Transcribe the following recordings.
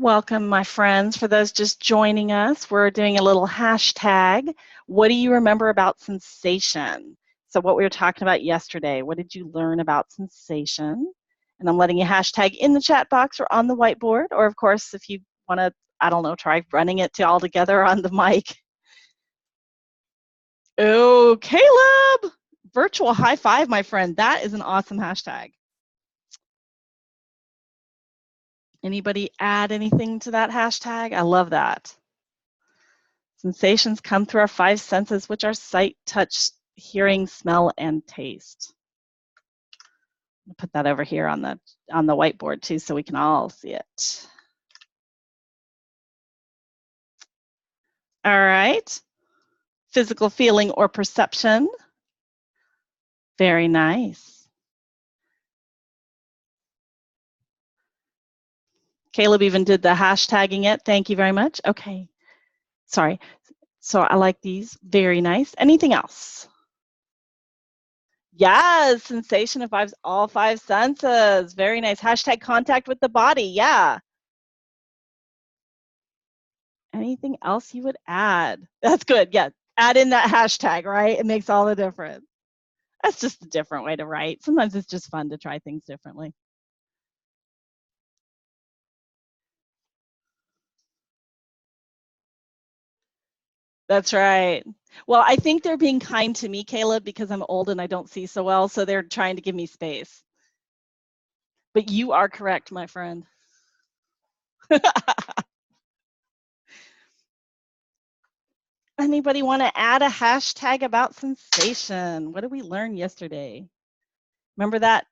Welcome, my friends. For those just joining us, we're doing a little hashtag. What do you remember about sensation? So what we were talking about yesterday, what did you learn about sensation? And I'm letting you hashtag in the chat box or on the whiteboard, or of course, if you want to, I don't know, try running it all together on the mic. Oh, Caleb! Virtual high five, my friend. That is an awesome hashtag. Anybody add anything to that hashtag? I love that. Sensations come through our five senses, which are sight, touch, hearing, smell, and taste. I'll put that over here on the whiteboard too, so we can all see it. All right. Physical feeling or perception. Very nice. Caleb even did the hashtagging it. Thank you very much. Okay. Sorry. So I like these. Very nice. Anything else? Yes, sensation of all five senses. Very nice. Hashtag contact with the body. Yeah. Anything else you would add? That's good. Yeah. Add in that hashtag, right? It makes all the difference. That's just a different way to write. Sometimes it's just fun to try things differently. That's right. Well, I think they're being kind to me, Caleb, because I'm old and I don't see so well, so they're trying to give me space. But you are correct, my friend. Anybody want to add a hashtag about sensation? What did we learn yesterday? Remember that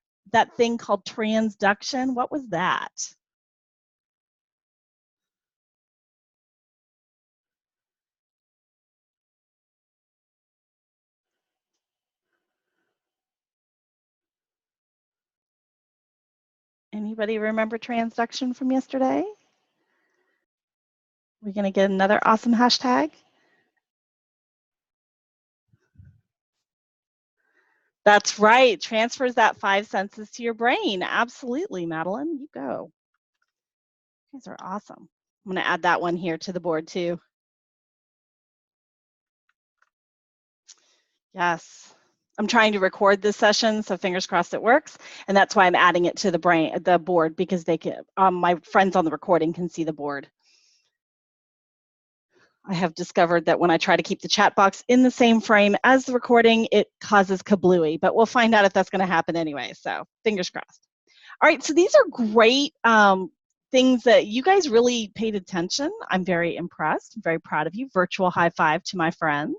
thing called transduction? What was that? Anybody remember transduction from yesterday? We're going to get another awesome hashtag. That's right. Transfers that five senses to your brain. Absolutely, Madeline. You go. You guys are awesome. I'm going to add that one here to the board too. Yes. I'm trying to record this session, so fingers crossed it works. And that's why I'm adding it to the board, because they can, my friends on the recording can see the board. I have discovered that when I try to keep the chat box in the same frame as the recording, it causes kablooey, but we'll find out if that's going to happen anyway, so fingers crossed. All right, so these are great things that you guys really paid attention. I'm very impressed. I'm very proud of you. Virtual high five to my friends.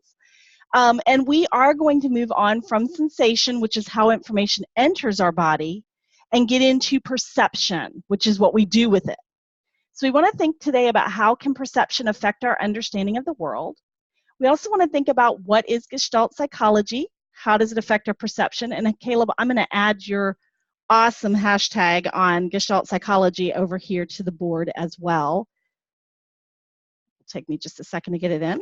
And we are going to move on from sensation, which is how information enters our body, and get into perception, which is what we do with it. So we want to think today about how can perception affect our understanding of the world. We also want to think about what is Gestalt Psychology, how does it affect our perception, and Caleb, I'm going to add your awesome hashtag on Gestalt Psychology over here to the board as well. It'll take me just a second to get it in.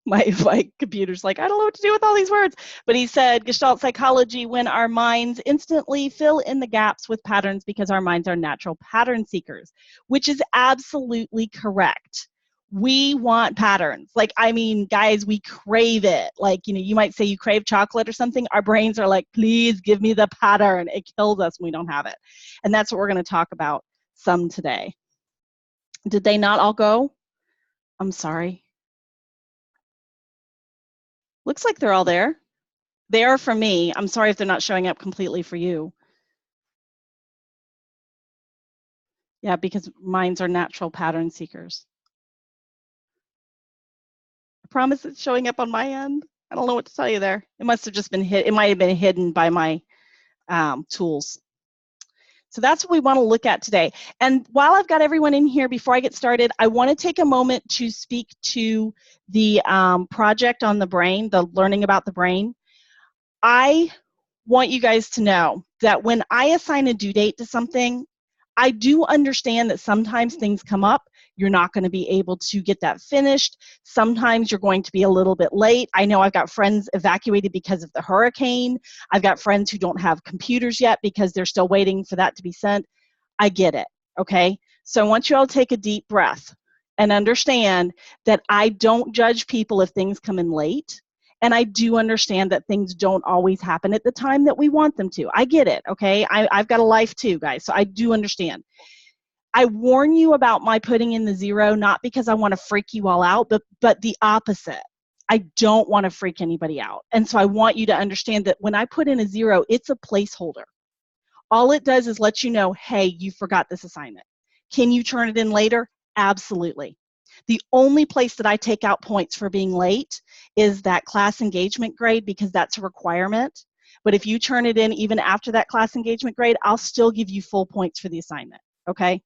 My computer's like, I don't know what to do with all these words. But he said, Gestalt Psychology, when our minds instantly fill in the gaps with patterns because our minds are natural pattern seekers, which is absolutely correct. We want patterns. Like, I mean, guys, we crave it. Like, you know, you might say you crave chocolate or something. Our brains are like, please give me the pattern. It kills us when we don't have it. And that's what we're going to talk about some today. Did they not all go? I'm sorry. Looks like they're all there. They are for me. I'm sorry if they're not showing up completely for you. Yeah, because minds are natural pattern seekers. I promise it's showing up on my end. I don't know what to tell you there. It must have just been hit. It might have been hidden by my tools. So that's what we want to look at today. And while I've got everyone in here, before I get started, I want to take a moment to speak to the project on the brain, the learning about the brain. I want you guys to know that when I assign a due date to something, I do understand that sometimes things come up. You're not going to be able to get that finished. Sometimes you're going to be a little bit late. I know I've got friends evacuated because of the hurricane. I've got friends who don't have computers yet because they're still waiting for that to be sent. I get it, okay? So I want you all to take a deep breath and understand that I don't judge people if things come in late. And I do understand that things don't always happen at the time that we want them to. I get it, okay? I've got a life too, guys, so I do understand. I warn you about my putting in the 0, not because I want to freak you all out, but the opposite. I don't want to freak anybody out. And so I want you to understand that when I put in a 0, it's a placeholder. All it does is let you know, hey, you forgot this assignment. Can you turn it in later? Absolutely. The only place that I take out points for being late is that class engagement grade, because that's a requirement. But if you turn it in even after that class engagement grade, I'll still give you full points for the assignment, okay?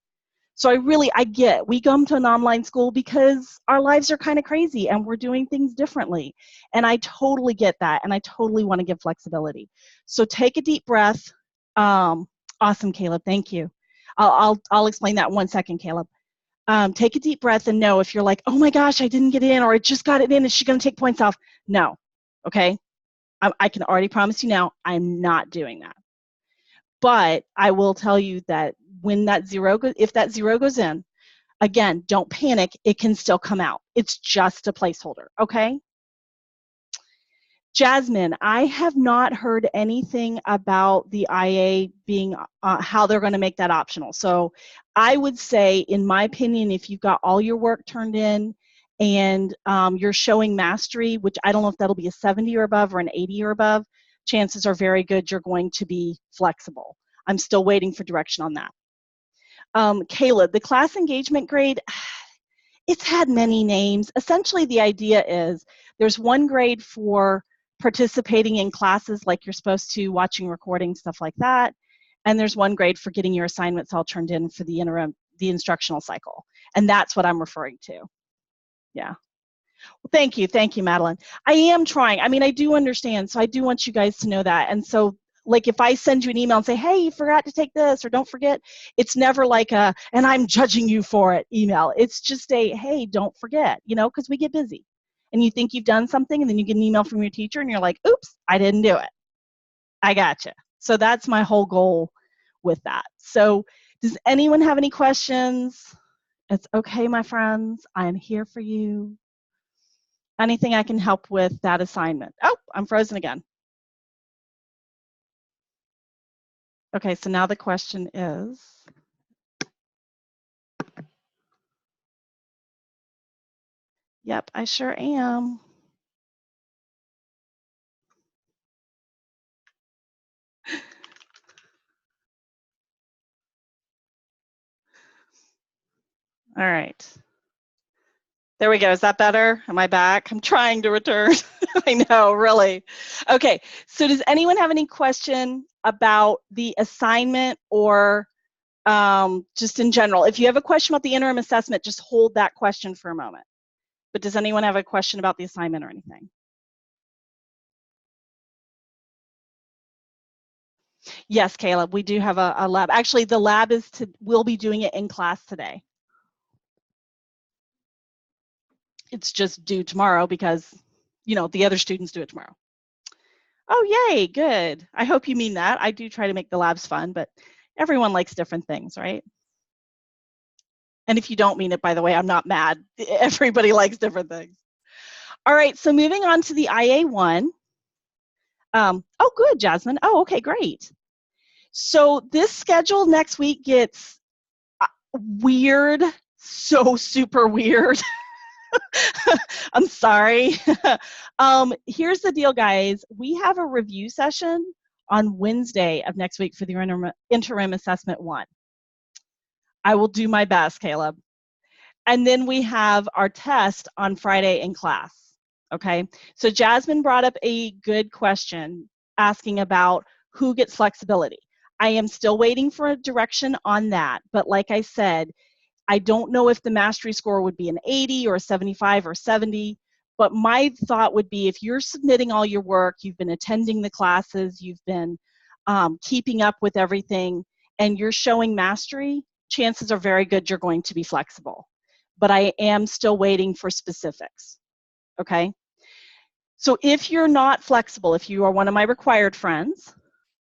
So I get, we come to an online school because our lives are kind of crazy and we're doing things differently. And I totally get that, and I totally want to give flexibility. So take a deep breath. Awesome, Caleb, thank you. I'll explain that in 1 second, Caleb. Take a deep breath and know if you're like, oh my gosh, I didn't get in, or I just got it in, is she going to take points off? No, okay? I can already promise you now, I'm not doing that. But I will tell you that when that 0 goes, if that 0 goes in, again, don't panic, it can still come out. It's just a placeholder, okay? Jasmine, I have not heard anything about the IA being, how they're going to make that optional. So I would say, in my opinion, if you've got all your work turned in and you're showing mastery, which I don't know if that'll be a 70 or above or an 80 or above, chances are very good you're going to be flexible. I'm still waiting for direction on that. Caleb, the class engagement grade, it's had many names. Essentially, the idea is there's one grade for participating in classes like you're supposed to, watching recordings, stuff like that. And there's one grade for getting your assignments all turned in for the instructional cycle. And that's what I'm referring to. Yeah. Well, thank you, Madeline. I am trying. I mean, I do understand. So I do want you guys to know that. And so, like, if I send you an email and say, hey, you forgot to take this, or don't forget, it's never like a, and I'm judging you for it email. It's just a, hey, don't forget, you know, because we get busy. And you think you've done something, and then you get an email from your teacher, and you're like, oops, I didn't do it. I gotcha. So that's my whole goal with that. So does anyone have any questions? It's okay, my friends. I am here for you. Anything I can help with that assignment? Oh, I'm frozen again. Okay, so now the question is, yep, I sure am. All right. There we go. Is that better? Am I back? I'm trying to return. I know, really. Okay, so does anyone have any question about the assignment or just in general? If you have a question about the interim assessment, just hold that question for a moment. But does anyone have a question about the assignment or anything? Yes, Caleb, we do have a lab. Actually, the lab we'll be doing it in class today. It's just due tomorrow because, you know, the other students do it tomorrow. Oh, yay, good. I hope you mean that. I do try to make the labs fun, but everyone likes different things, right? And if you don't mean it, by the way, I'm not mad. Everybody likes different things. All right, so moving on to the IA1. Oh, good, Jasmine. Oh, okay, great. So this schedule next week gets weird, so super weird. I'm sorry. Here's the deal, guys. We have a review session on Wednesday of next week for the interim assessment 1. I will do my best, Caleb. And then we have our test on Friday in class. Okay, so Jasmine brought up a good question asking about who gets flexibility. I am still waiting for a direction on that, but like I said, I don't know if the mastery score would be an 80 or a 75 or 70, but my thought would be if you're submitting all your work, you've been attending the classes, you've been keeping up with everything, and you're showing mastery, chances are very good you're going to be flexible. But I am still waiting for specifics, okay? So if you're not flexible, if you are one of my required friends,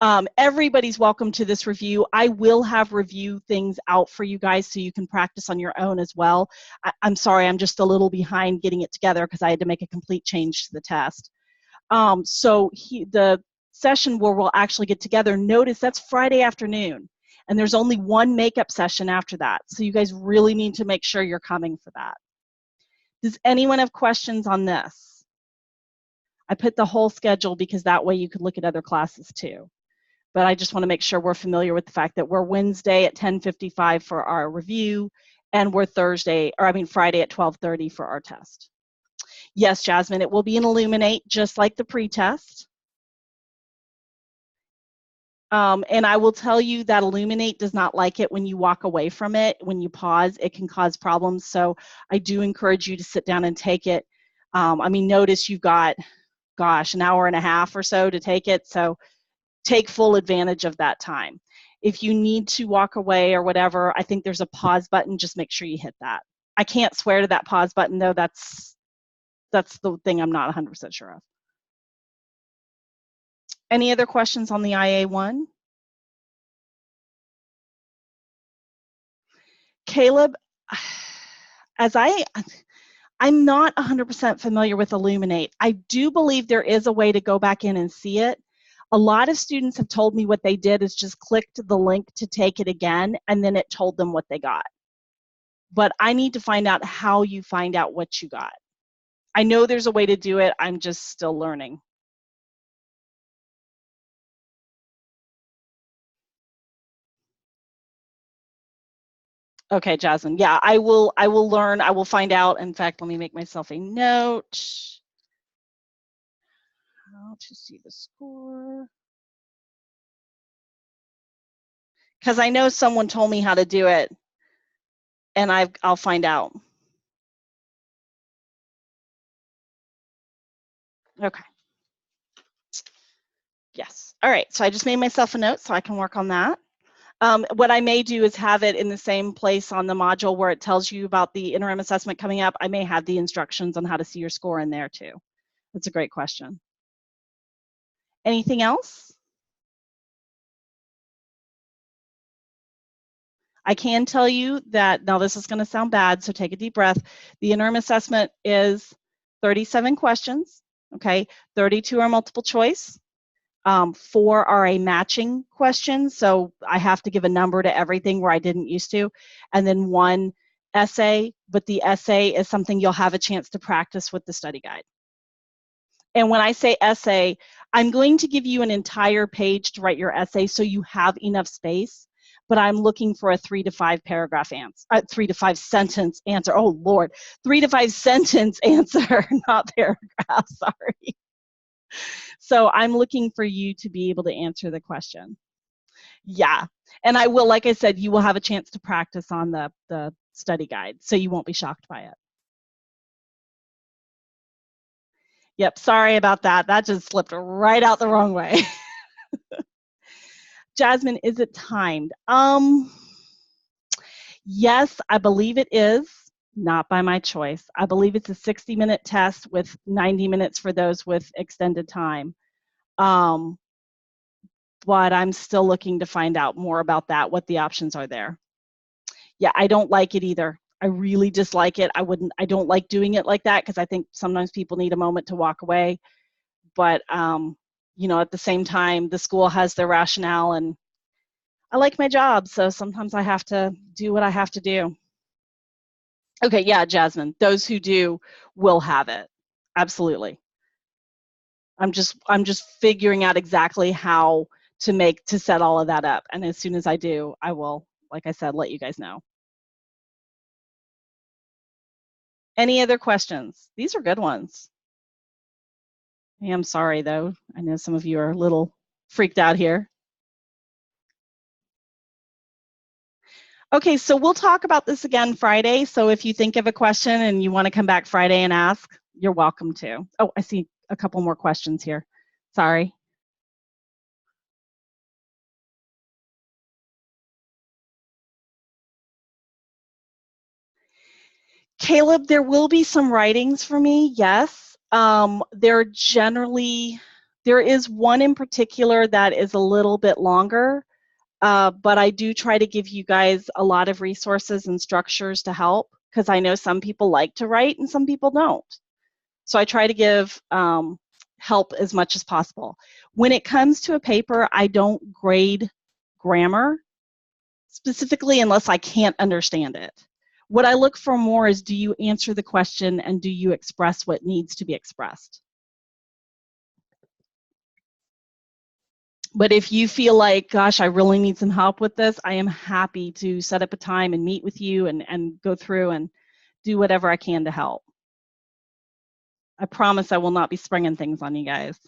Everybody's welcome to this review. I will have review things out for you guys so you can practice on your own as well. I'm sorry, I'm just a little behind getting it together because I had to make a complete change to the test. The session where we'll actually get together, notice that's Friday afternoon, and there's only one makeup session after that. So you guys really need to make sure you're coming for that. Does anyone have questions on this? I put the whole schedule because that way you could look at other classes too. But I just want to make sure we're familiar with the fact that we're Wednesday at 10:55 for our review, and we're Friday at 12:30 for our test. Yes, Jasmine, it will be an Illuminate, just like the pre-test. And I will tell you that Illuminate does not like it when you walk away from it. When you pause, it can cause problems. So I do encourage you to sit down and take it. Notice you've got, an hour and a half or so to take it. So take full advantage of that time. If you need to walk away or whatever, I think there's a pause button. Just make sure you hit that. I can't swear to that pause button, though. That's the thing I'm not 100% sure of. Any other questions on the IA1? Caleb, I'm not 100% familiar with Illuminate. I do believe there is a way to go back in and see it. A lot of students have told me what they did is just clicked the link to take it again, and then it told them what they got. But I need to find out how you find out what you got. I know there's a way to do it. I'm just still learning. Okay, Jasmine. Yeah, I will learn. I will find out. In fact, let me make myself a note. How to see the score. Because I know someone told me how to do it, and I'll find out. Okay. Yes. All right. So I just made myself a note so I can work on that. What I may do is have it in the same place on the module where it tells you about the interim assessment coming up. I may have the instructions on how to see your score in there too. That's a great question. Anything else? I can tell you that, now this is going to sound bad, so take a deep breath. The interim assessment is 37 questions, okay? 32 are multiple choice. 4 are a matching question, so I have to give a number to everything where I didn't used to, and then 1 essay, but the essay is something you'll have a chance to practice with the study guide. And when I say essay, I'm going to give you an entire page to write your essay so you have enough space, but I'm looking for a 3 to 5 paragraph answer, 3 to 5 sentence answer. Oh Lord, 3 to 5 sentence answer, not paragraph, sorry. So I'm looking for you to be able to answer the question. Yeah, and I will, like I said, you will have a chance to practice on the study guide, so you won't be shocked by it. Yep, sorry about that. That just slipped right out the wrong way. Jasmine, is it timed? Yes, I believe it is, not by my choice. I believe it's a 60-minute test with 90 minutes for those with extended time. But I'm still looking to find out more about that, what the options are there. Yeah, I don't like it either. I really dislike it. I don't like doing it like that because I think sometimes people need a moment to walk away. But, at the same time, the school has their rationale, and I like my job, so sometimes I have to do what I have to do. Okay, yeah, Jasmine, those who do will have it. Absolutely. I'm just figuring out exactly how to set all of that up. And as soon as I do, I will, like I said, let you guys know. Any other questions? These are good ones. I am sorry though. I know some of you are a little freaked out here. Okay, so we'll talk about this again Friday. So if you think of a question and you want to come back Friday and ask, you're welcome to. Oh, I see a couple more questions here. Sorry. Caleb, there will be some writings for me, yes. They're generally There is one in particular that is a little bit longer, but I do try to give you guys a lot of resources and structures to help, because I know some people like to write and some people don't. So I try to give help as much as possible. When it comes to a paper, I don't grade grammar specifically unless I can't understand it. What I look for more is, do you answer the question and do you express what needs to be expressed? But if you feel like, gosh, I really need some help with this, I am happy to set up a time and meet with you and go through and do whatever I can to help. I promise I will not be springing things on you guys.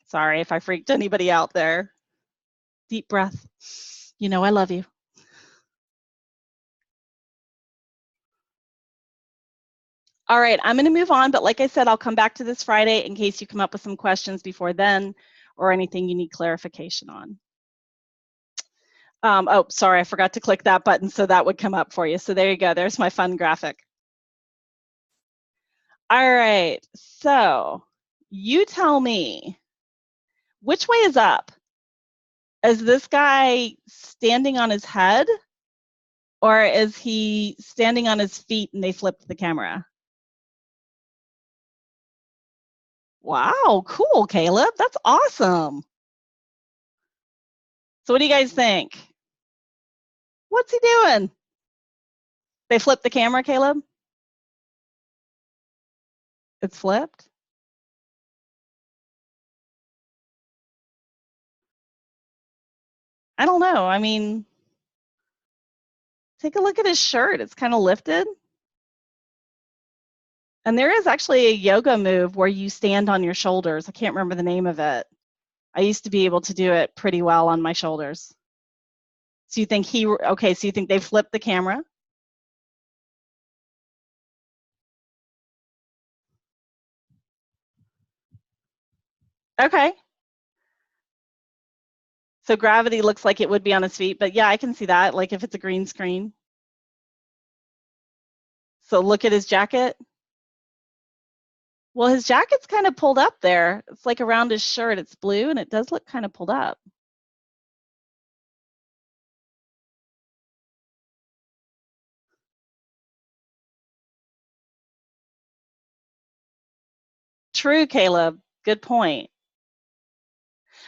Sorry if I freaked anybody out there. Deep breath. You know I love you. All right, I'm going to move on, but like I said, I'll come back to this Friday in case you come up with some questions before then or anything you need clarification on. Oh, sorry, I forgot to click that button, so that would come up for you. So there you go. There's my fun graphic. All right, so you tell me, which way is up? Is this guy standing on his head, or is he standing on his feet and they flipped the camera? Wow, cool, Caleb. That's awesome. So what do you guys think? What's he doing? They flipped the camera, Caleb? It's flipped? I don't know. I mean, take a look at his shirt. It's kind of lifted. And there is actually a yoga move where you stand on your shoulders. I can't remember the name of it. I used to be able to do it pretty well on my shoulders. So you think okay, so you think they flipped the camera? Okay. So gravity looks like it would be on his feet, but yeah, I can see that, like if it's a green screen. So look at his jacket. Well, his jacket's kind of pulled up there. It's like around his shirt. It's blue, and it does look kind of pulled up. True, Caleb. Good point.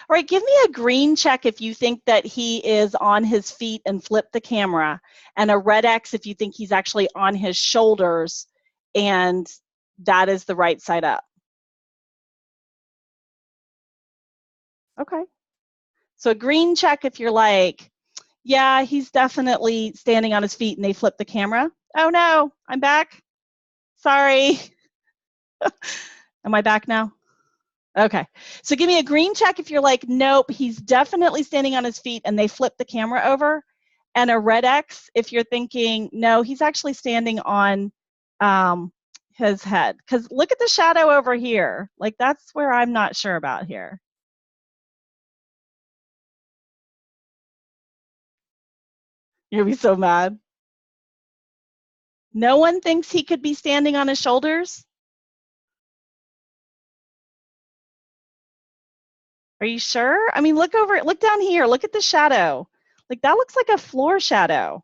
All right, give me a green check if you think that he is on his feet and flip the camera, and a red X if you think he's actually on his shoulders and that is the right side up. Okay. So a green check if you're like, yeah, he's definitely standing on his feet and they flip the camera. Oh no, I'm back. Sorry. Am I back now? Okay. So give me a green check if you're like, nope, he's definitely standing on his feet and they flip the camera over. And a red X if you're thinking, no, he's actually standing on his head. Because look at the shadow over here. Like, that's where I'm not sure about here. You're going to be so mad. No one thinks he could be standing on his shoulders? Are you sure? I mean, look down here. Look at the shadow. Like, that looks like a floor shadow.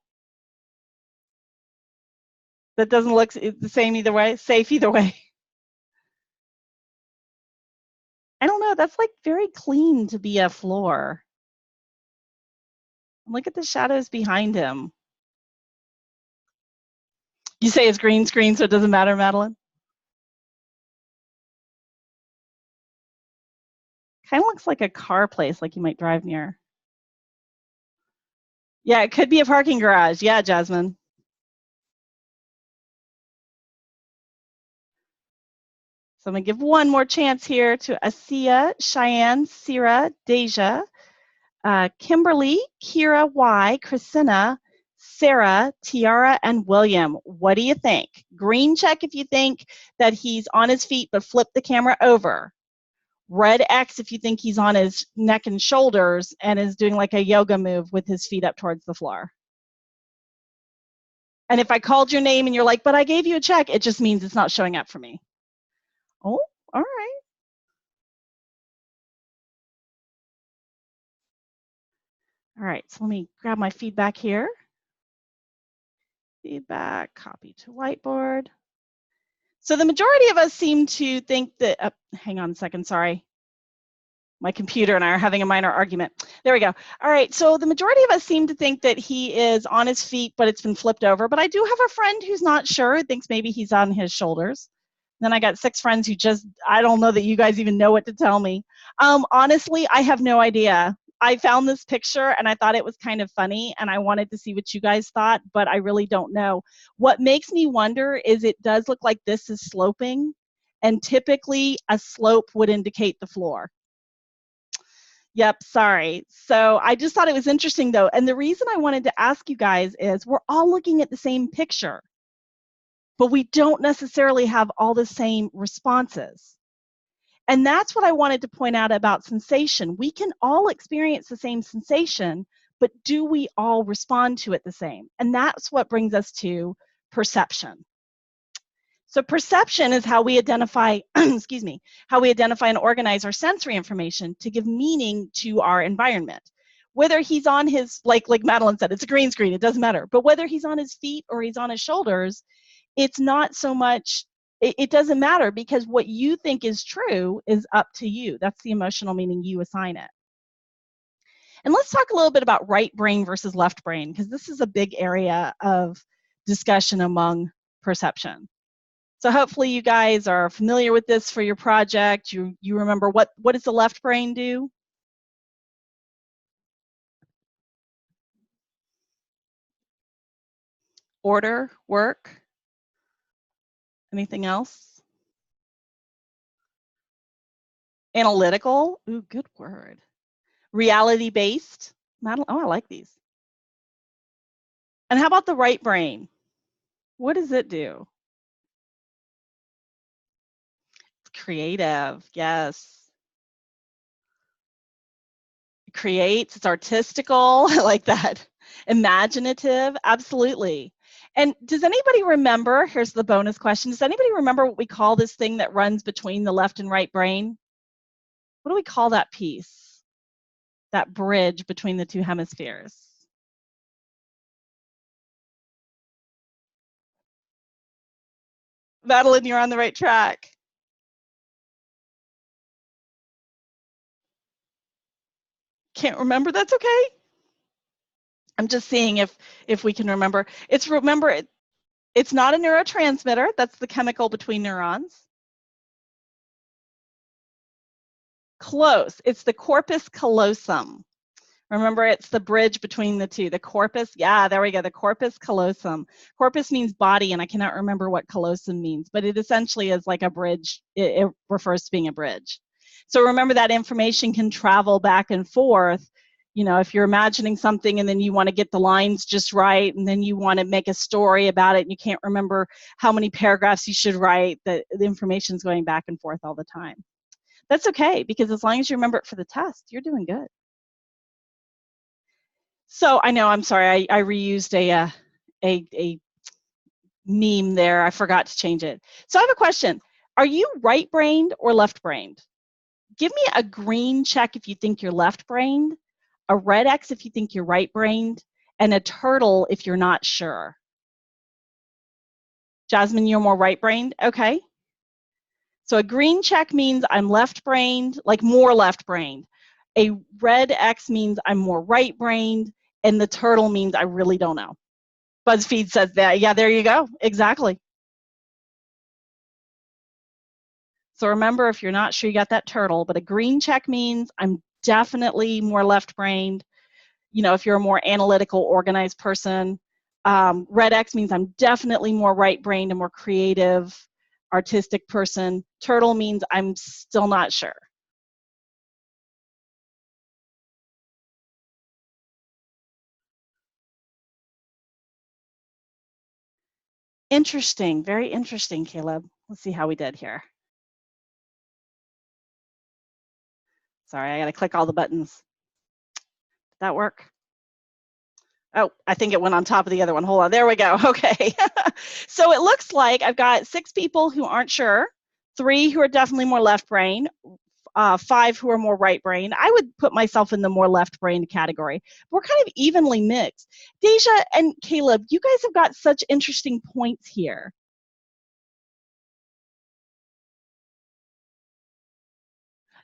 That doesn't look the same either way, safe either way. I don't know. That's like very clean to be a floor. Look at the shadows behind him. You say it's green screen, so it doesn't matter, Madeline? Kind of looks like a car place, like you might drive near. Yeah, it could be a parking garage. Yeah, Jasmine. So I'm going to give one more chance here to Asiya, Cheyenne, Sierra, Deja, Kimberly, Kira Y, Christina, Sarah, Tiara, and William. What do you think? Green check if you think that he's on his feet but flip the camera over. Red X if you think he's on his neck and shoulders and is doing like a yoga move with his feet up towards the floor. And if I called your name and you're like, but I gave you a check, it just means it's not showing up for me. Oh, all right. All right, so let me grab my feedback here. Feedback, copy to whiteboard. So the majority of us seem to think that, hang on a second, sorry. My computer and I are having a minor argument. There we go. All right, so the majority of us seem to think that he is on his feet, but it's been flipped over. But I do have a friend who's not sure, thinks maybe he's on his shoulders. Then I got 6 friends who just, I don't know that you guys even know what to tell me. Honestly, I have no idea. I found this picture and I thought it was kind of funny and I wanted to see what you guys thought, but I really don't know. What makes me wonder is it does look like this is sloping, and typically a slope would indicate the floor. Yep, sorry. So I just thought it was interesting though. And the reason I wanted to ask you guys is we're all looking at the same picture, but we don't necessarily have all the same responses. And that's what I wanted to point out about sensation. We can all experience the same sensation, but do we all respond to it the same? And that's what brings us to perception. So perception is how we identify, excuse me, how we identify and organize our sensory information to give meaning to our environment. Whether he's on his, like Madeline said, it's a green screen, it doesn't matter. But whether he's on his feet or he's on his shoulders, it's not so much, it doesn't matter, because what you think is true is up to you. That's the emotional meaning you assign it. And let's talk a little bit about right brain versus left brain, because this is a big area of discussion among perception. So hopefully you guys are familiar with this for your project. You remember what does the left brain do? Order, work, anything else? Analytical, ooh, good word. Reality-based, Madeline, oh, I like these. And how about the right brain? What does it do? It's creative, yes. It creates, it's artistical, I like that. Imaginative, absolutely. And does anybody remember, here's the bonus question, does anybody remember what we call this thing that runs between the left and right brain? What do we call that piece? That bridge between the two hemispheres? Madeline, you're on the right track. Can't remember, that's okay. I'm just seeing if we can remember. It's not a neurotransmitter, that's the chemical between neurons. Close, it's the corpus callosum. Remember, it's the bridge between the two. The corpus, yeah, there we go, the corpus callosum. Corpus means body, and I cannot remember what callosum means, but it essentially is like a bridge. It refers to being a bridge. So remember that information can travel back and forth. You know, if you're imagining something and then you want to get the lines just right, and then you want to make a story about it, and you can't remember how many paragraphs you should write, the information's going back and forth all the time. That's okay, because as long as you remember it for the test, you're doing good. So I know, I'm sorry, I reused a meme there. I forgot to change it. So I have a question. Are you right-brained or left-brained? Give me a green check if you think you're left-brained, a red X if you think you're right-brained, and a turtle if you're not sure. Jasmine, you're more right-brained? Okay. So a green check means I'm left-brained, like more left-brained. A red X means I'm more right-brained, and the turtle means I really don't know. BuzzFeed says that. Yeah, there you go. Exactly. So remember, if you're not sure, you got that turtle, but a green check means I'm definitely more left-brained. You know, if you're a more analytical, organized person. Red X means I'm definitely more right-brained and more creative, artistic person. Turtle means I'm still not sure. Interesting, very interesting, Caleb. Let's see how we did here. Sorry, I gotta click all the buttons. Did that work? Oh, I think it went on top of the other one. Hold on. There we go. Okay. So it looks like I've got 6 people who aren't sure, 3 who are definitely more left brain, 5 who are more right brain. I would put myself in the more left brain category. We're kind of evenly mixed. Deja and Caleb, you guys have got such interesting points here.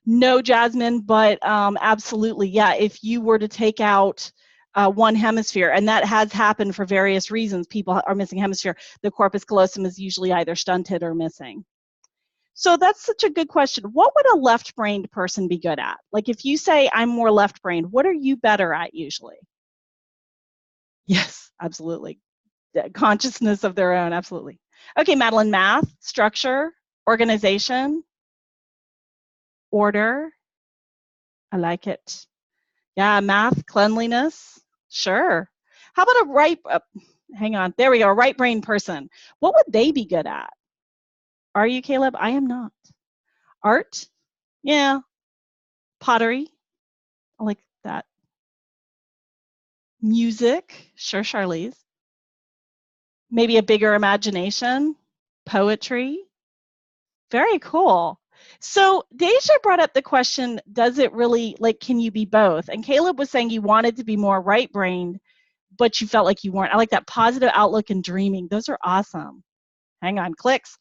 No, Jasmine, but absolutely, yeah. If you were to take out one hemisphere, and that has happened for various reasons, people are missing hemisphere, the corpus callosum is usually either stunted or missing. So that's such a good question. What would a left-brained person be good at? Like if you say, I'm more left-brained, what are you better at usually? Yes, absolutely. The consciousness of their own, absolutely. Okay, Madeline, math, structure, organization, order. I like it. Yeah, math, cleanliness, sure. How about a hang on, there we go, a right brain person. What would they be good at? Are you, Caleb? I am not. Art? Yeah. Pottery? I like that. Music? Sure, Charlize. Maybe a bigger imagination? Poetry? Very cool. So Deja brought up the question, does it really, like, can you be both? And Caleb was saying you wanted to be more right-brained, but you felt like you weren't. I like that positive outlook and dreaming. Those are awesome. Hang on, clicks.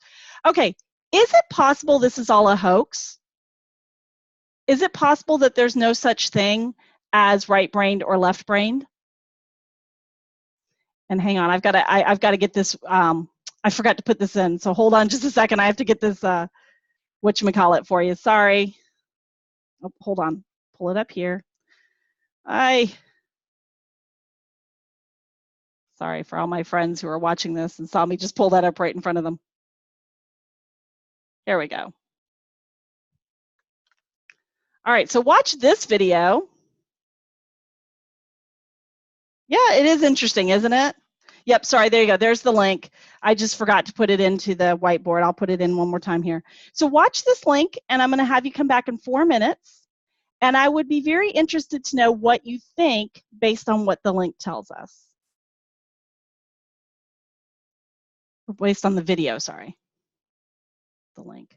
Okay, is it possible this is all a hoax? Is it possible that there's no such thing as right-brained or left-brained? And hang on, I've got to get this. I forgot to put this in, so hold on just a second. I have to get this. Whatchamacallit for you. Sorry. Oh, hold on. Pull it up here. Sorry for all my friends who are watching this and saw me just pull that up right in front of them. Here we go. All right, so watch this video. Yeah, it is interesting, isn't it? Yep, sorry, there you go. There's the link. I just forgot to put it into the whiteboard. I'll put it in one more time here. So watch this link, and I'm going to have you come back in 4 minutes. And I would be very interested to know what you think based on what the link tells us. Based on the video, sorry. The link.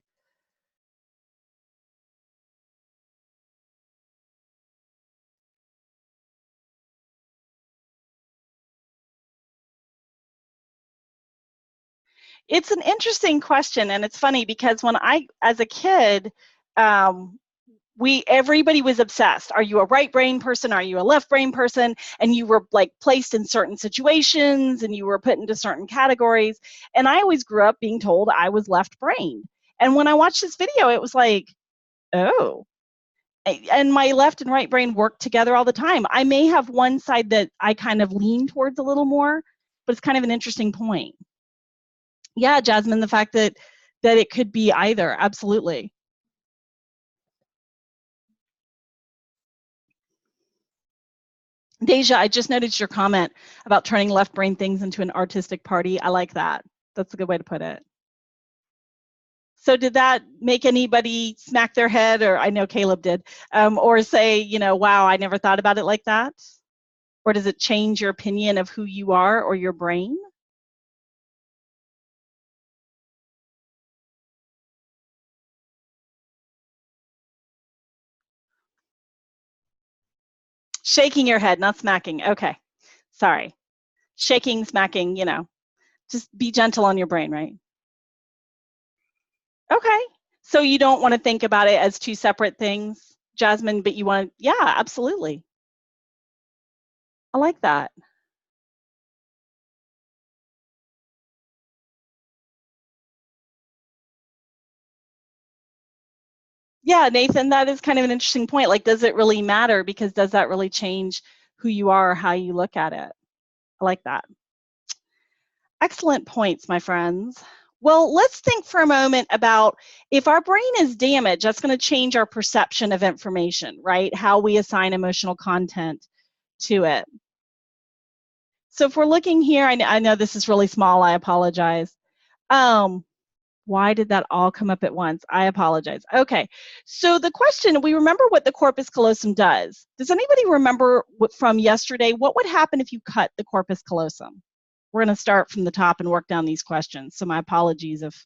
It's an interesting question, and it's funny because when as a kid, everybody was obsessed. Are you a right brain person? Are you a left brain person? And you were like placed in certain situations and you were put into certain categories. And I always grew up being told I was left brained. And when I watched this video, it was like, oh, and my left and right brain work together all the time. I may have one side that I kind of lean towards a little more, but it's kind of an interesting point. Yeah, Jasmine, the fact that it could be either, absolutely. Deja, I just noticed your comment about turning left brain things into an artistic party. I like that. That's a good way to put it. So did that make anybody smack their head, or I know Caleb did, or say, you know, wow, I never thought about it like that? Or does it change your opinion of who you are or your brain? Shaking your head, not smacking. Okay, sorry. Shaking, smacking, you know, just be gentle on your brain, right? Okay. So you don't want to think about it as two separate things, Jasmine, but you want to, yeah, absolutely. I like that. Yeah, Nathan, that is kind of an interesting point. Like, does it really matter? Because does that really change who you are or how you look at it? I like that. Excellent points, my friends. Well, let's think for a moment about if our brain is damaged, that's going to change our perception of information, right? How we assign emotional content to it. So if we're looking here, I know this is really small, I apologize. Why did that all come up at once? I apologize. Okay, so the question, we remember what the corpus callosum does. Does anybody remember from yesterday, what would happen if you cut the corpus callosum? We're going to start from the top and work down these questions. So my apologies if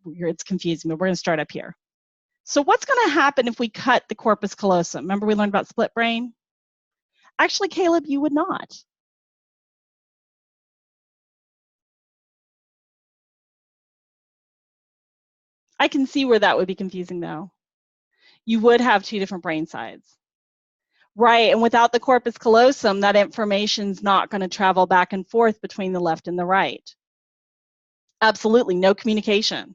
it's confusing, but we're going to start up here. So what's going to happen if we cut the corpus callosum? Remember we learned about split brain? Actually, Caleb, you would not. I can see where that would be confusing, though. You would have two different brain sides. Right, and without the corpus callosum, that information's not going to travel back and forth between the left and the right. Absolutely, no communication.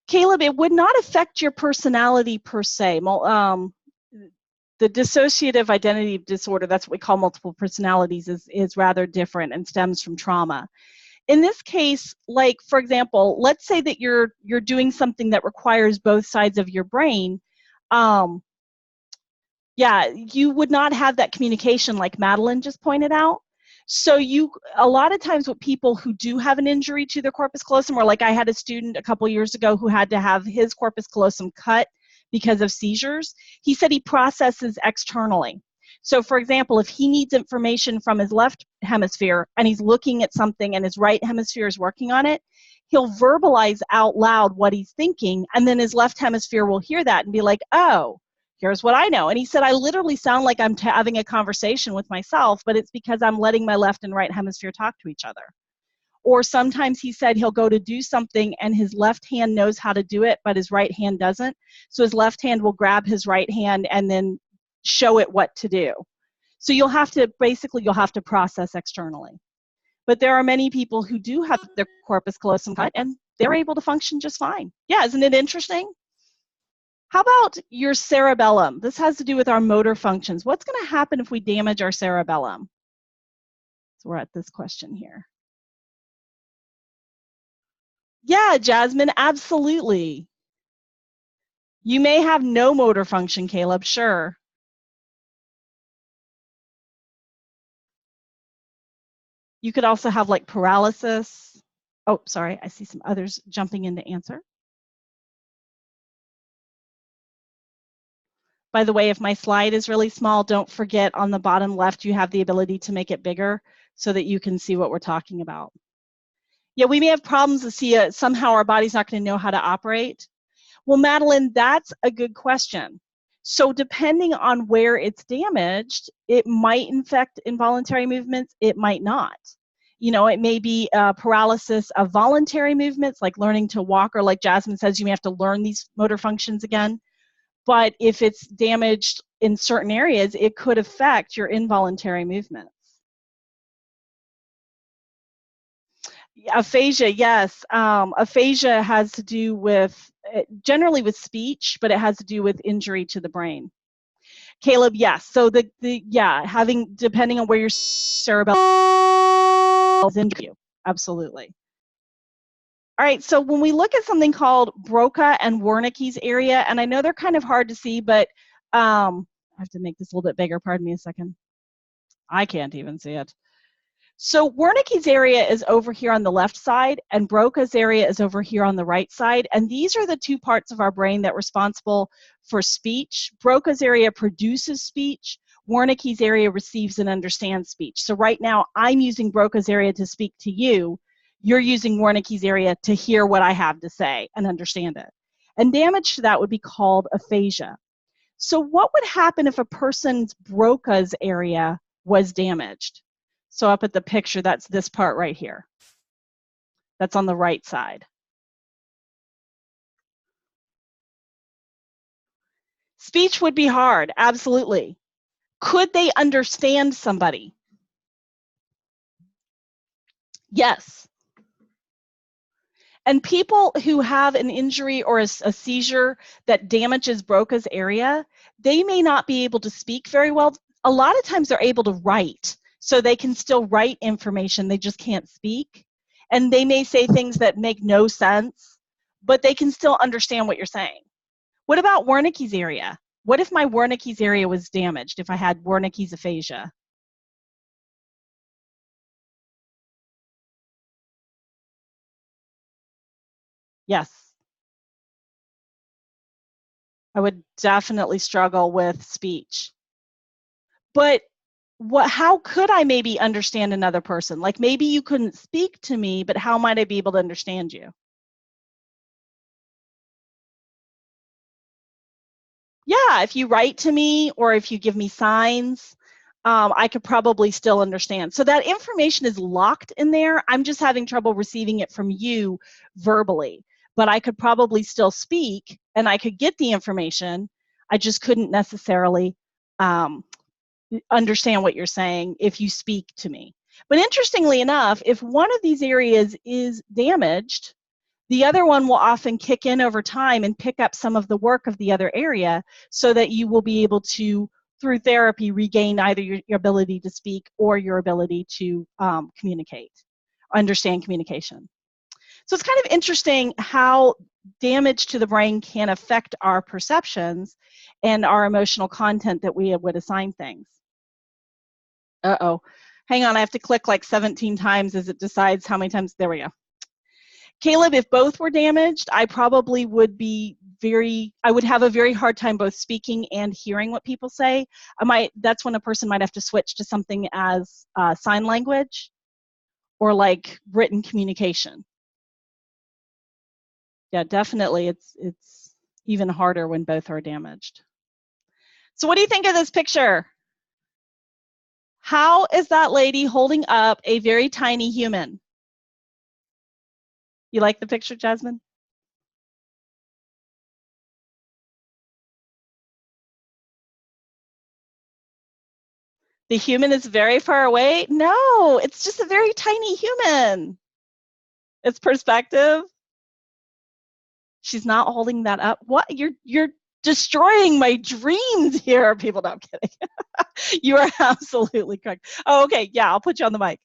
Caleb, it would not affect your personality per se. The dissociative identity disorder, that's what we call multiple personalities, is rather different and stems from trauma. In this case, like, for example, let's say that you're doing something that requires both sides of your brain. Yeah, you would not have that communication like Madeline just pointed out. So a lot of times with people who do have an injury to their corpus callosum, or like I had a student a couple years ago who had to have his corpus callosum cut because of seizures, he said he processes externally. So for example, if he needs information from his left hemisphere and he's looking at something and his right hemisphere is working on it, he'll verbalize out loud what he's thinking, and then his left hemisphere will hear that and be like, oh, here's what I know. And he said, I literally sound like I'm having a conversation with myself, but it's because I'm letting my left and right hemisphere talk to each other. Or sometimes he said he'll go to do something and his left hand knows how to do it, but his right hand doesn't. So his left hand will grab his right hand and then show it what to do. So you'll have to process externally. But there are many people who do have their corpus callosum cut and they're able to function just fine. Yeah, isn't it interesting? How about your cerebellum? This has to do with our motor functions. What's going to happen if we damage our cerebellum? So we're at this question here. Yeah, Jasmine, absolutely. You may have no motor function, Caleb, sure. You could also have like paralysis. Oh, sorry, I see some others jumping in to answer. By the way, if my slide is really small, don't forget on the bottom left, you have the ability to make it bigger so that you can see what we're talking about. Yeah, we may have problems to see it. Somehow our body's not going to know how to operate. Well, Madeline, that's a good question. So depending on where it's damaged, it might infect involuntary movements, it might not. You know, it may be paralysis of voluntary movements, like learning to walk, or like Jasmine says, you may have to learn these motor functions again. But if it's damaged in certain areas, it could affect your involuntary movements. Aphasia, yes. Aphasia has to do with, generally with speech, but it has to do with injury to the brain. Caleb, yes. So depending on where your cerebellum is injured you, absolutely. All right, so when we look at something called Broca and Wernicke's area, and I know they're kind of hard to see, but I have to make this a little bit bigger. Pardon me a second. I can't even see it. So Wernicke's area is over here on the left side, and Broca's area is over here on the right side. And these are the two parts of our brain that are responsible for speech. Broca's area produces speech. Wernicke's area receives and understands speech. So right now, I'm using Broca's area to speak to you. You're using Wernicke's area to hear what I have to say and understand it. And damage to that would be called aphasia. So what would happen if a person's Broca's area was damaged? So up at the picture, that's this part right here. That's on the right side. Speech would be hard, absolutely. Could they understand somebody? Yes. And people who have an injury or a seizure that damages Broca's area, they may not be able to speak very well. A lot of times they're able to write, so they can still write information, they just can't speak. And they may say things that make no sense, but they can still understand what you're saying. What about Wernicke's area? What if my Wernicke's area was damaged, if I had Wernicke's aphasia? Yes. I would definitely struggle with speech. But how could I maybe understand another person? Like maybe you couldn't speak to me, but how might I be able to understand you? Yeah, if you write to me or if you give me signs, I could probably still understand. So that information is locked in there. I'm just having trouble receiving it from you verbally. But I could probably still speak and I could get the information. I just couldn't necessarily um, understand what you're saying if you speak to me. But interestingly enough, if one of these areas is damaged, the other one will often kick in over time and pick up some of the work of the other area so that you will be able to, through therapy, regain either your ability to speak or your ability to communicate, understand communication. So it's kind of interesting how damage to the brain can affect our perceptions and our emotional content that we would assign things. Uh-oh. Hang on, I have to click like 17 times as it decides how many times. There we go. Caleb, if both were damaged, I probably would be I would have a very hard time both speaking and hearing what people say. That's when a person might have to switch to something as sign language or like written communication. Yeah, definitely it's even harder when both are damaged. So what do you think of this picture? How is that lady holding up a very tiny human? You like the picture, Jasmine? The human is very far away? No, it's just a very tiny human. It's perspective. She's not holding that up. What? You're destroying my dreams here, people. No, I'm kidding. You are absolutely correct. Oh, okay. Yeah, I'll put you on the mic.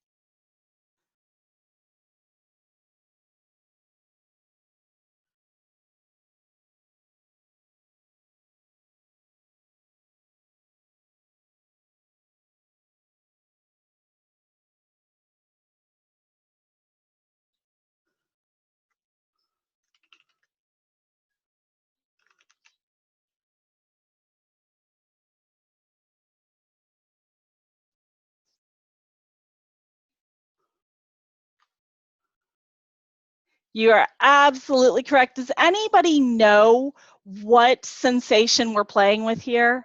You are absolutely correct. Does anybody know what sensation we're playing with here?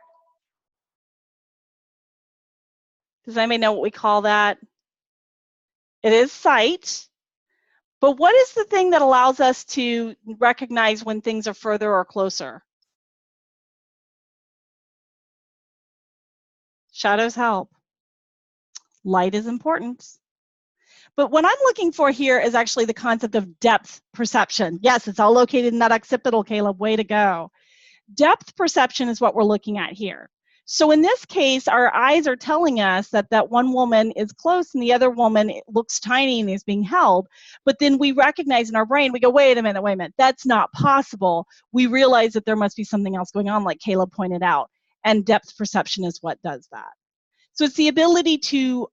Does anybody know what we call that? It is sight. But what is the thing that allows us to recognize when things are further or closer? Shadows help. Light is important. But what I'm looking for here is actually the concept of depth perception. Yes, it's all located in that occipital, Caleb. Way to go. Depth perception is what we're looking at here. So in this case, our eyes are telling us that that one woman is close and the other woman looks tiny and is being held. But then we recognize in our brain, we go, wait a minute, that's not possible. We realize that there must be something else going on, like Caleb pointed out. And depth perception is what does that. So it's the ability to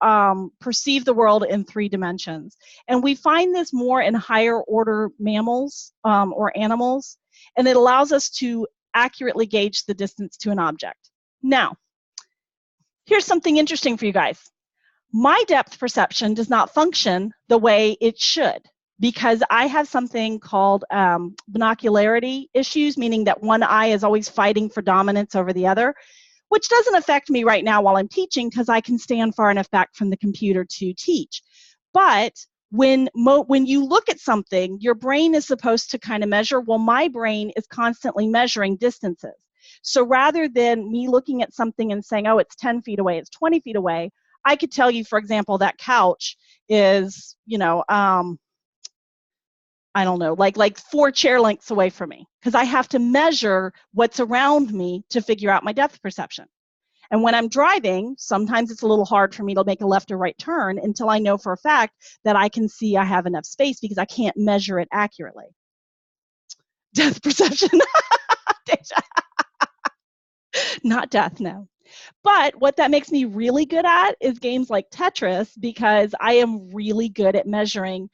perceive the world in 3 dimensions. And we find this more in higher order mammals or animals. And it allows us to accurately gauge the distance to an object. Now, here's something interesting for you guys. My depth perception does not function the way it should because I have something called binocularity issues, meaning that one eye is always fighting for dominance over the other, which doesn't affect me right now while I'm teaching because I can stand far enough back from the computer to teach. But when you look at something, your brain is supposed to kind of measure. Well, my brain is constantly measuring distances. So rather than me looking at something and saying, oh, it's 10 feet away, it's 20 feet away, I could tell you, for example, that couch is, I don't know, like 4 chair lengths away from me because I have to measure what's around me to figure out my depth perception. And when I'm driving, sometimes it's a little hard for me to make a left or right turn until I know for a fact that I can see I have enough space because I can't measure it accurately. Depth perception. Not death, no. But what that makes me really good at is games like Tetris because I am really good at measuring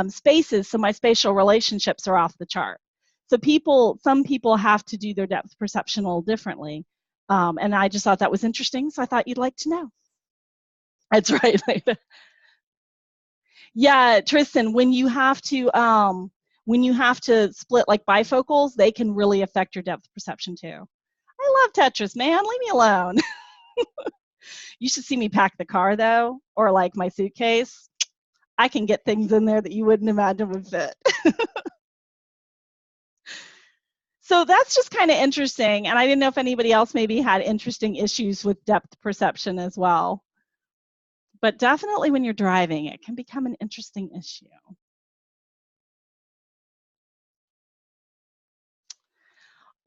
spaces, so my spatial relationships are off the chart. So some people have to do their depth perception a little differently. And I just thought that was interesting, so I thought you'd like to know. That's right. Yeah, Tristan, when you have to split like bifocals, they can really affect your depth perception too. I love Tetris, man. Leave me alone. You should see me pack the car though, or like my suitcase. I can get things in there that you wouldn't imagine would fit. So that's just kind of interesting. And I didn't know if anybody else maybe had interesting issues with depth perception as well. But definitely when you're driving, it can become an interesting issue.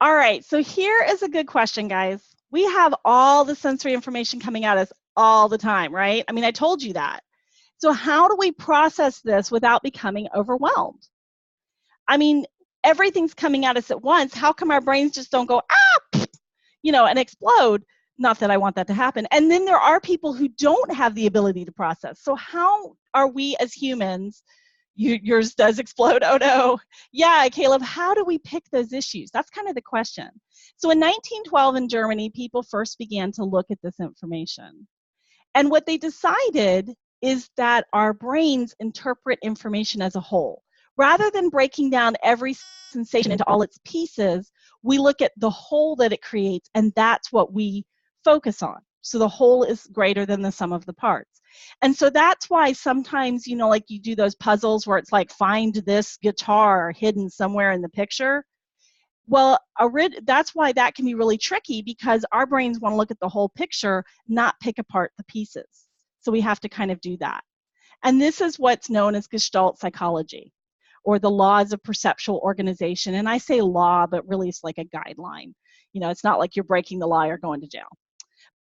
All right, so here is a good question, guys. We have all the sensory information coming at us all the time, right? I mean, I told you that. So how do we process this without becoming overwhelmed? I mean, everything's coming at us at once. How come our brains just don't go, ah, and explode? Not that I want that to happen. And then there are people who don't have the ability to process. So how are we as humans, yours does explode, oh no. Yeah, Caleb, how do we pick those issues? That's kind of the question. So in 1912 in Germany, people first began to look at this information. And what they decided is that our brains interpret information as a whole. Rather than breaking down every sensation into all its pieces, we look at the whole that it creates, and that's what we focus on. So the whole is greater than the sum of the parts. And so that's why sometimes, like you do those puzzles where it's like, find this guitar hidden somewhere in the picture. Well, that's why that can be really tricky, because our brains want to look at the whole picture, not pick apart the pieces. So we have to kind of do that. And this is what's known as Gestalt Psychology, or the laws of perceptual organization. And I say law, but really it's like a guideline. It's not like you're breaking the law or going to jail.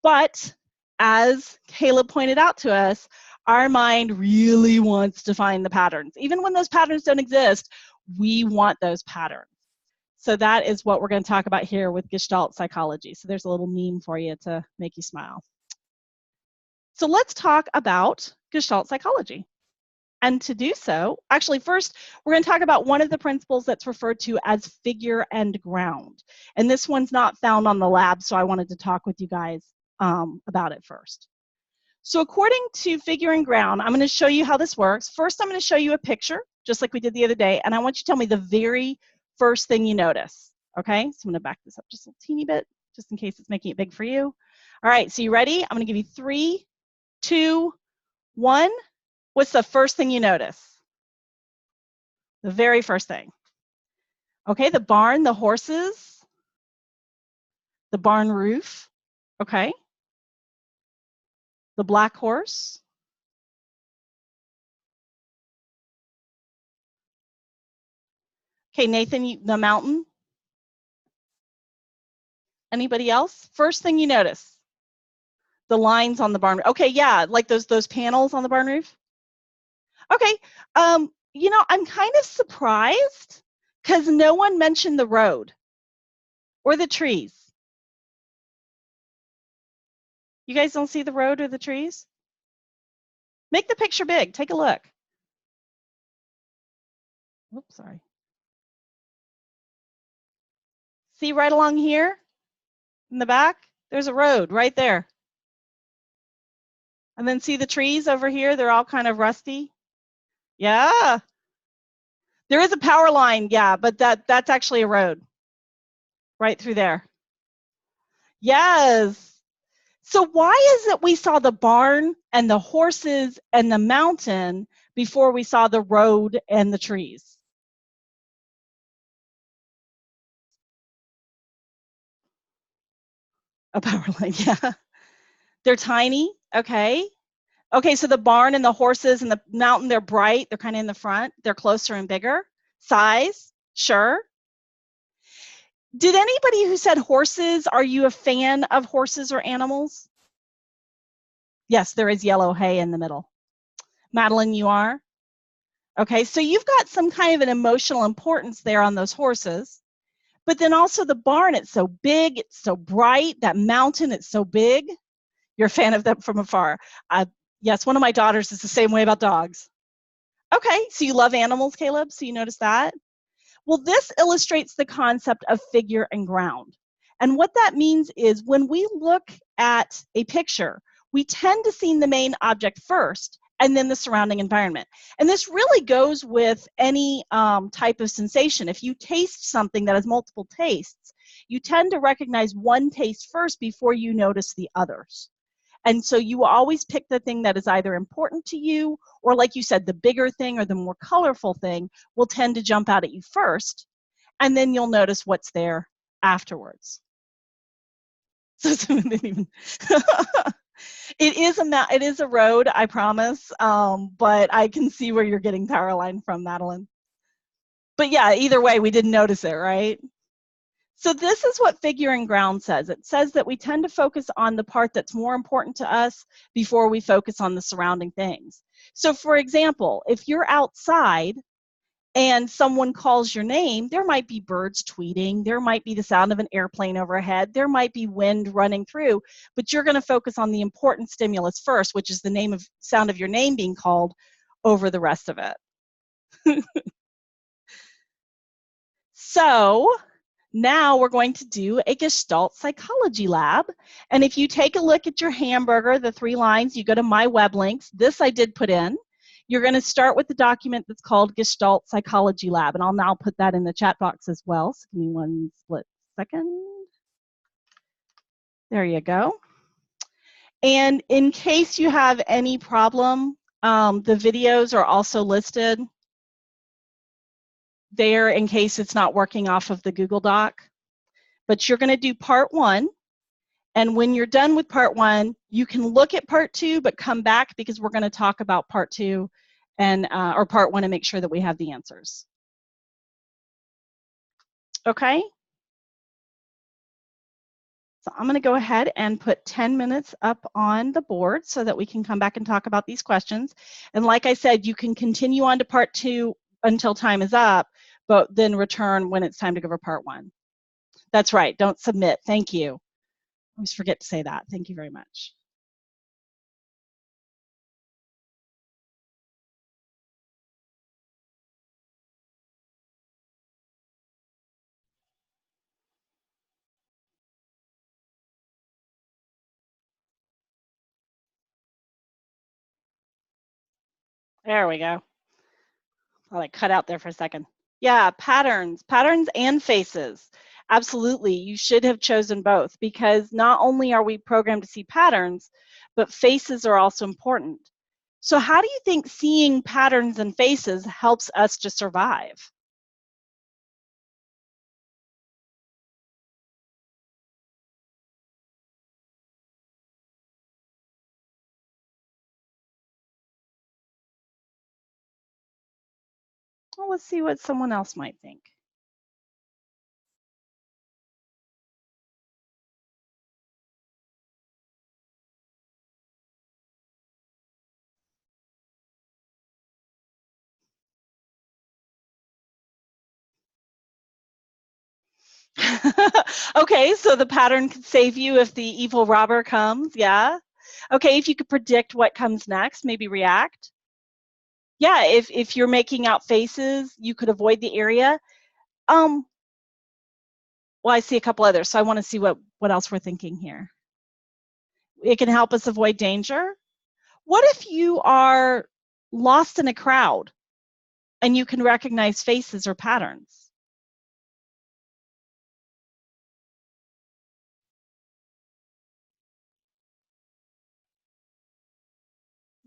But as Caleb pointed out to us, our mind really wants to find the patterns. Even when those patterns don't exist, we want those patterns. So that is what we're going to talk about here with Gestalt Psychology. So there's a little meme for you to make you smile. So let's talk about Gestalt Psychology. And to do so, actually first, we're going to talk about one of the principles that's referred to as figure and ground. And this one's not found on the lab, so I wanted to talk with you guys about it first. So according to figure and ground, I'm going to show you how this works. First, I'm going to show you a picture, just like we did the other day, and I want you to tell me the very first thing you notice, okay? So I'm going to back this up just a teeny bit, just in case it's making it big for you. All right, so you ready? I'm going to give you 3, 2, 1. What's the first thing you notice? The very first thing. Okay, the barn, the horses, the barn roof, okay? The black horse. Okay, Nathan, the mountain. Anybody else? First thing you notice? The lines on the barn. Okay, yeah, like those panels on the barn roof. Okay, I'm kind of surprised because no one mentioned the road or the trees. You guys don't see the road or the trees? Make the picture big. Take a look. Oops, sorry. See right along here in the back? There's a road right there. And then see the trees over here? They're all kind of rusty. Yeah. There is a power line, yeah, but that's actually a road right through there. Yes. So why is it we saw the barn and the horses and the mountain before we saw the road and the trees? A power line, yeah. They're tiny, okay. Okay, so the barn and the horses and the mountain, they're bright. They're kind of in the front. They're closer and bigger. Size, sure. Did anybody who said horses, are you a fan of horses or animals? Yes, there is yellow hay in the middle. Madeline, you are? Okay, so you've got some kind of an emotional importance there on those horses. But then also the barn, it's so big, it's so bright. That mountain, it's so big. You're a fan of them from afar. Yes, one of my daughters is the same way about dogs. Okay, so you love animals, Caleb, so you notice that? Well, this illustrates the concept of figure and ground. And what that means is when we look at a picture, we tend to see the main object first and then the surrounding environment. And this really goes with any type of sensation. If you taste something that has multiple tastes, you tend to recognize one taste first before you notice the others. And so you always pick the thing that is either important to you, or like you said, the bigger thing or the more colorful thing will tend to jump out at you first, and then you'll notice what's there afterwards. So even it is a road, I promise, but I can see where you're getting power line from, Madeline. But yeah, either way, we didn't notice it, right? So this is what figure and ground says. It says that we tend to focus on the part that's more important to us before we focus on the surrounding things. So for example, if you're outside and someone calls your name, there might be birds tweeting, there might be the sound of an airplane overhead, there might be wind running through, but you're going to focus on the important stimulus first, which is the sound of your name being called, over the rest of it. So now we're going to do a Gestalt Psychology lab. And if you take a look at your hamburger, the 3 lines, you go to my web links. This I did put in. You're going to start with the document that's called Gestalt Psychology Lab. And I'll now put that in the chat box as well. So give me one split second. There you go. And in case you have any problem, the videos are also listed there in case it's not working off of the Google Doc. But you're going to do part 1. And when you're done with part 1, you can look at part 2, but come back because we're going to talk about part 2 and or part 1 and make sure that we have the answers. Okay? So I'm going to go ahead and put 10 minutes up on the board so that we can come back and talk about these questions. And like I said, you can continue on to part 2 until time is up, but then return when it's time to go over part 1. That's right. Don't submit. Thank you. I always forget to say that. Thank you very much. There we go. I'll like cut out there for a second. Yeah, patterns and faces. Absolutely, you should have chosen both because not only are we programmed to see patterns, but faces are also important. So how do you think seeing patterns and faces helps us to survive? Well, let's see what someone else might think. Okay, so the pattern could save you if the evil robber comes, yeah? Okay, if you could predict what comes next, maybe react. Yeah, if you're making out faces, you could avoid the area. Well, I see a couple others, so I want to see what else we're thinking here. It can help us avoid danger. What if you are lost in a crowd and you can recognize faces or patterns?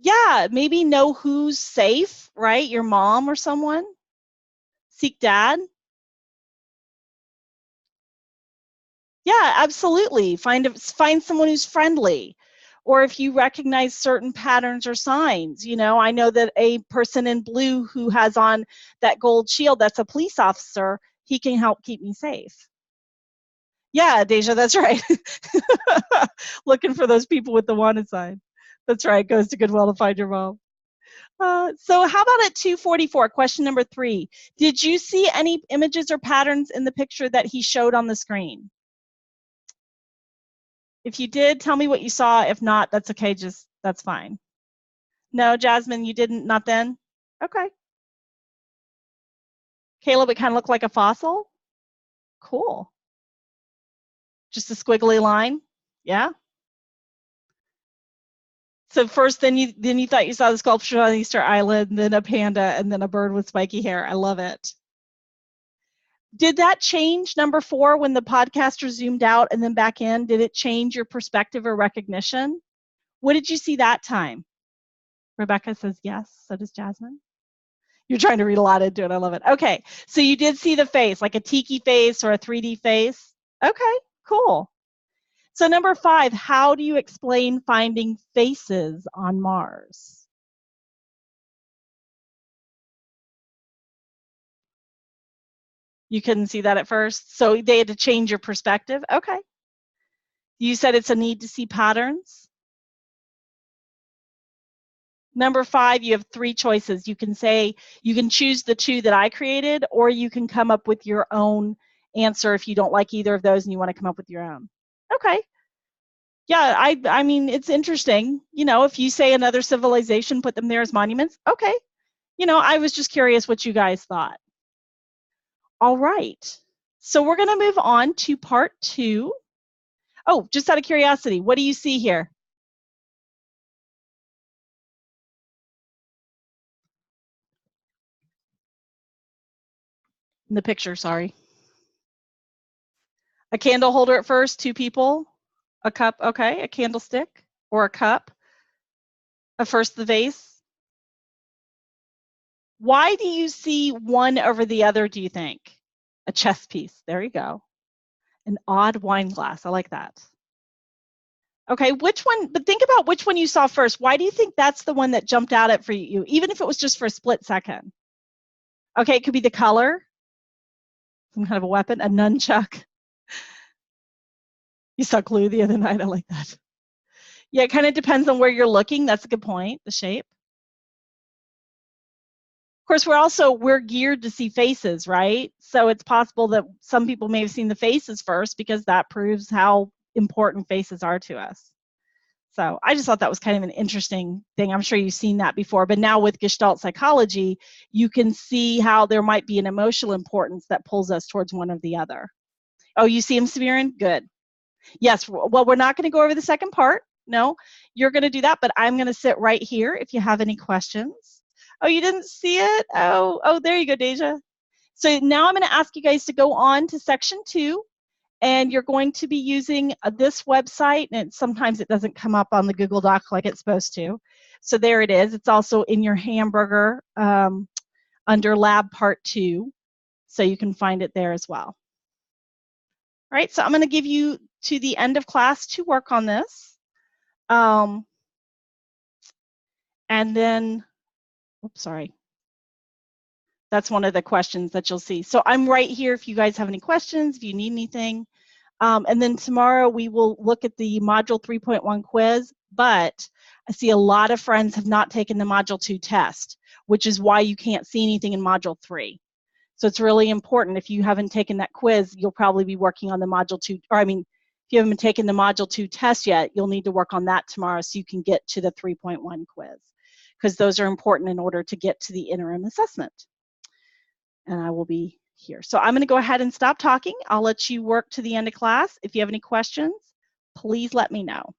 Yeah, maybe know who's safe, right? Your mom or someone. Seek dad. Yeah, absolutely. Find someone who's friendly. Or if you recognize certain patterns or signs, I know that a person in blue who has on that gold shield, that's a police officer, he can help keep me safe. Yeah, Deja, that's right. Looking for those people with the wanted sign. That's right, goes to Goodwill to find your mom. So how about at 244, question number 3. Did you see any images or patterns in the picture that he showed on the screen? If you did, tell me what you saw. If not, that's okay. That's fine. No, Jasmine, you didn't, not then? Okay. Caleb, it kind of looked like a fossil? Cool. Just a squiggly line? Yeah. So first, then you thought you saw the sculpture on Easter Island, then a panda, and then a bird with spiky hair. I love it. Did that change, number 4, when the podcaster zoomed out and then back in? Did it change your perspective or recognition? What did you see that time? Rebecca says yes, so does Jasmine. You're trying to read a lot into it. I love it. Okay, so you did see the face, like a tiki face or a 3D face. Okay, cool. So number 5, how do you explain finding faces on Mars? You couldn't see that at first, so they had to change your perspective? Okay. You said it's a need to see patterns? Number 5, you have 3 choices. You can choose the 2 that I created, or you can come up with your own answer if you don't like either of those and you want to come up with your own. Okay. Yeah, I mean, it's interesting. You know, if you say another civilization, put them there as monuments. Okay. You know, I was just curious what you guys thought. All right. So we're going to move on to part 2. Oh, just out of curiosity, what do you see here? In the picture, sorry. A candle holder at first, 2 people, a cup, okay, a candlestick or a cup. First the vase. Why do you see one over the other, do you think? A chess piece, there you go. An odd wine glass, I like that. Okay, which one, but think about which one you saw first. Why do you think that's the one that jumped out at for you, even if it was just for a split second? Okay, it could be the color, some kind of a weapon, a nunchuck. You saw Clue the other night, I like that. Yeah, it kind of depends on where you're looking. That's a good point, the shape. Of course, we're geared to see faces, right? So it's possible that some people may have seen the faces first because that proves how important faces are to us. So I just thought that was kind of an interesting thing. I'm sure you've seen that before, but now with Gestalt Psychology, you can see how there might be an emotional importance that pulls us towards one or the other. Oh, you see him, Samirin? Good. Yes, well, we're not going to go over the second part. No, you're going to do that, but I'm going to sit right here if you have any questions. Oh, you didn't see it? Oh, there you go, Deja. So now I'm going to ask you guys to go on to section 2, and you're going to be using this website, and sometimes it doesn't come up on the Google Doc like it's supposed to. So there it is. It's also in your hamburger under lab part 2, so you can find it there as well. All right, so I'm going to give you to the end of class to work on this. And then, oops, sorry. That's one of the questions that you'll see. So I'm right here if you guys have any questions, if you need anything. And then tomorrow we will look at the Module 3.1 quiz, but I see a lot of friends have not taken the Module 2 test, which is why you can't see anything in Module 3. So it's really important. If you haven't taken that quiz, you'll probably be working on the Module 2, or I mean, if you haven't taken the Module 2 test yet, you'll need to work on that tomorrow so you can get to the 3.1 quiz, because those are important in order to get to the interim assessment. And I will be here. So I'm going to go ahead and stop talking. I'll let you work to the end of class. If you have any questions, please let me know.